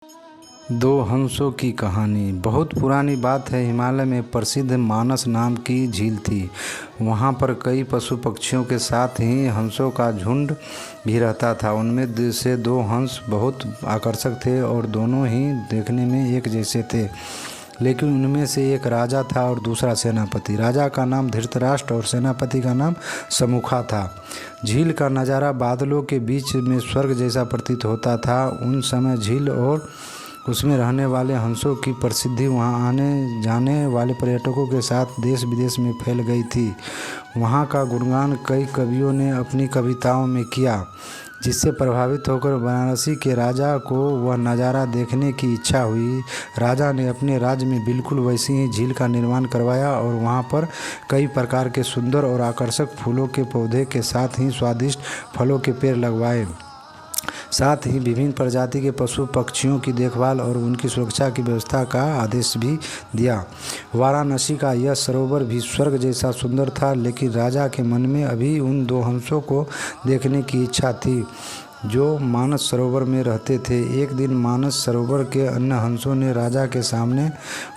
दो हंसों की कहानी। बहुत पुरानी बात है। हिमालय में प्रसिद्ध मानस नाम की झील थी। वहाँ पर कई पशु पक्षियों के साथ ही हंसों का झुंड भी रहता था। उनमें से दो हंस बहुत आकर्षक थे और दोनों ही देखने में एक जैसे थे। लेकिन उनमें से एक राजा था और दूसरा सेनापति। राजा का नाम धृतराष्ट्र और सेनापति का नाम समूखा था। झील का नज़ारा बादलों के बीच में स्वर्ग जैसा प्रतीत होता था। उन समय झील और उसमें रहने वाले हंसों की प्रसिद्धि वहां आने जाने वाले पर्यटकों के साथ देश विदेश में फैल गई थी। वहां का गुणगान कई कवियों ने अपनी कविताओं में किया, जिससे प्रभावित होकर वाराणसी के राजा को वह नज़ारा देखने की इच्छा हुई। राजा ने अपने राज्य में बिल्कुल वैसी ही झील का निर्माण करवाया और वहाँ पर कई प्रकार के सुंदर और आकर्षक फूलों के पौधे के साथ ही स्वादिष्ट फलों के पेड़ लगवाए। साथ ही विभिन्न प्रजाति के पशु पक्षियों की देखभाल और उनकी सुरक्षा की व्यवस्था का आदेश भी दिया। वाराणसी का यह सरोवर भी स्वर्ग जैसा सुंदर था, लेकिन राजा के मन में अभी उन दो हंसों को देखने की इच्छा थी जो मानस सरोवर में रहते थे। एक दिन मानस सरोवर के अन्य हंसों ने राजा के सामने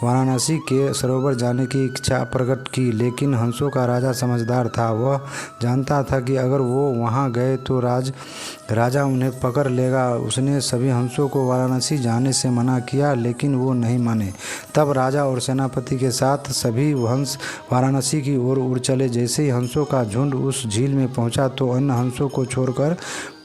वाराणसी के सरोवर जाने की इच्छा प्रकट की, लेकिन हंसों का राजा समझदार था। वह जानता था कि अगर वो वहां गए तो राजा उन्हें पकड़ लेगा। उसने सभी हंसों को वाराणसी जाने से मना किया, लेकिन वो नहीं माने। तब राजा और सेनापति के साथ सभी हंस वाराणसी की ओर उड़ चले। जैसे ही हंसों का झुंड उस झील में पहुंचा तो अन्य हंसों को छोड़कर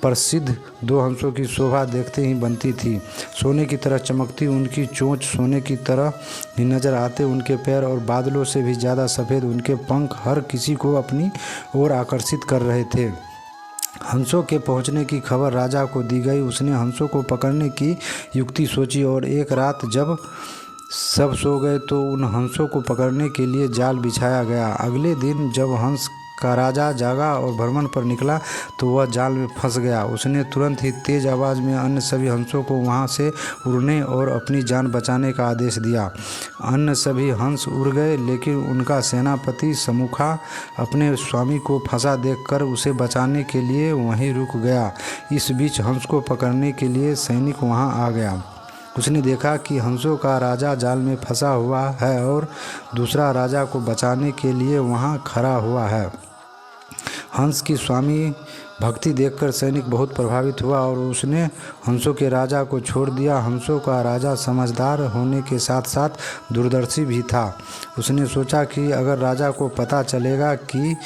प्रसिद्ध दो हंसों की शोभा देखते ही बनती थी। सोने की तरह चमकती उनकी चोंच, सोने की तरह ही नजर आते उनके पैर और बादलों से भी ज़्यादा सफ़ेद उनके पंख हर किसी को अपनी ओर आकर्षित कर रहे थे। हंसों के पहुंचने की खबर राजा को दी गई। उसने हंसों को पकड़ने की युक्ति सोची और एक रात जब सब सो गए तो उन हंसों को पकड़ने के लिए जाल बिछाया गया। अगले दिन जब हंस का राजा जागा और भ्रमण पर निकला तो वह जाल में फंस गया। उसने तुरंत ही तेज आवाज़ में अन्य सभी हंसों को वहां से उड़ने और अपनी जान बचाने का आदेश दिया। अन्य सभी हंस उड़ गए, लेकिन उनका सेनापति समूखा अपने स्वामी को फंसा देखकर उसे बचाने के लिए वहीं रुक गया। इस बीच हंस को पकड़ने के लिए सैनिक वहां आ गया। उसने देखा कि हंसों का राजा जाल में फंसा हुआ है और दूसरा राजा को बचाने के लिए वहां खड़ा हुआ है। हंस की स्वामी भक्ति देखकर सैनिक बहुत प्रभावित हुआ और उसने हंसों के राजा को छोड़ दिया। हंसों का राजा समझदार होने के साथ साथ दूरदर्शी भी था। उसने सोचा कि अगर राजा को पता चलेगा कि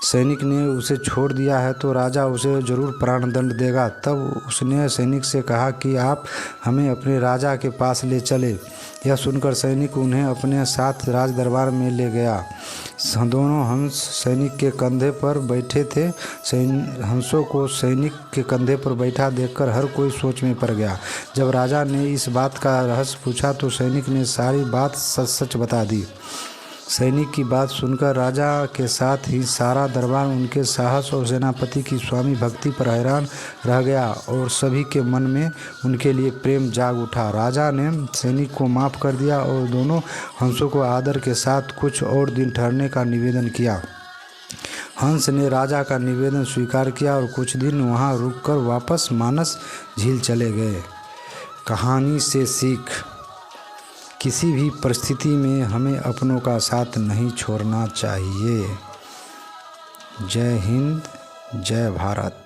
सैनिक ने उसे छोड़ दिया है तो राजा उसे जरूर प्राणदंड देगा। तब उसने सैनिक से कहा कि आप हमें अपने राजा के पास ले चले। यह सुनकर सैनिक उन्हें अपने साथ राज दरबार में ले गया। दोनों हंस सैनिक के कंधे पर बैठे थे। हंसों को सैनिक के कंधे पर बैठा देखकर हर कोई सोच में पड़ गया। जब राजा ने इस बात का रहस्य पूछा तो सैनिक ने सारी बात सच सच बता दी। सैनिक की बात सुनकर राजा के साथ ही सारा दरबार उनके साहस और सेनापति की स्वामी भक्ति पर हैरान रह गया और सभी के मन में उनके लिए प्रेम जाग उठा। राजा ने सैनिक को माफ़ कर दिया और दोनों हंसों को आदर के साथ कुछ और दिन ठहरने का निवेदन किया। हंस ने राजा का निवेदन स्वीकार किया और कुछ दिन वहां रुककर वापस मानस झील चले गए। कहानी से सीख: किसी भी परिस्थिति में हमें अपनों का साथ नहीं छोड़ना चाहिए। जय हिंद, जय भारत।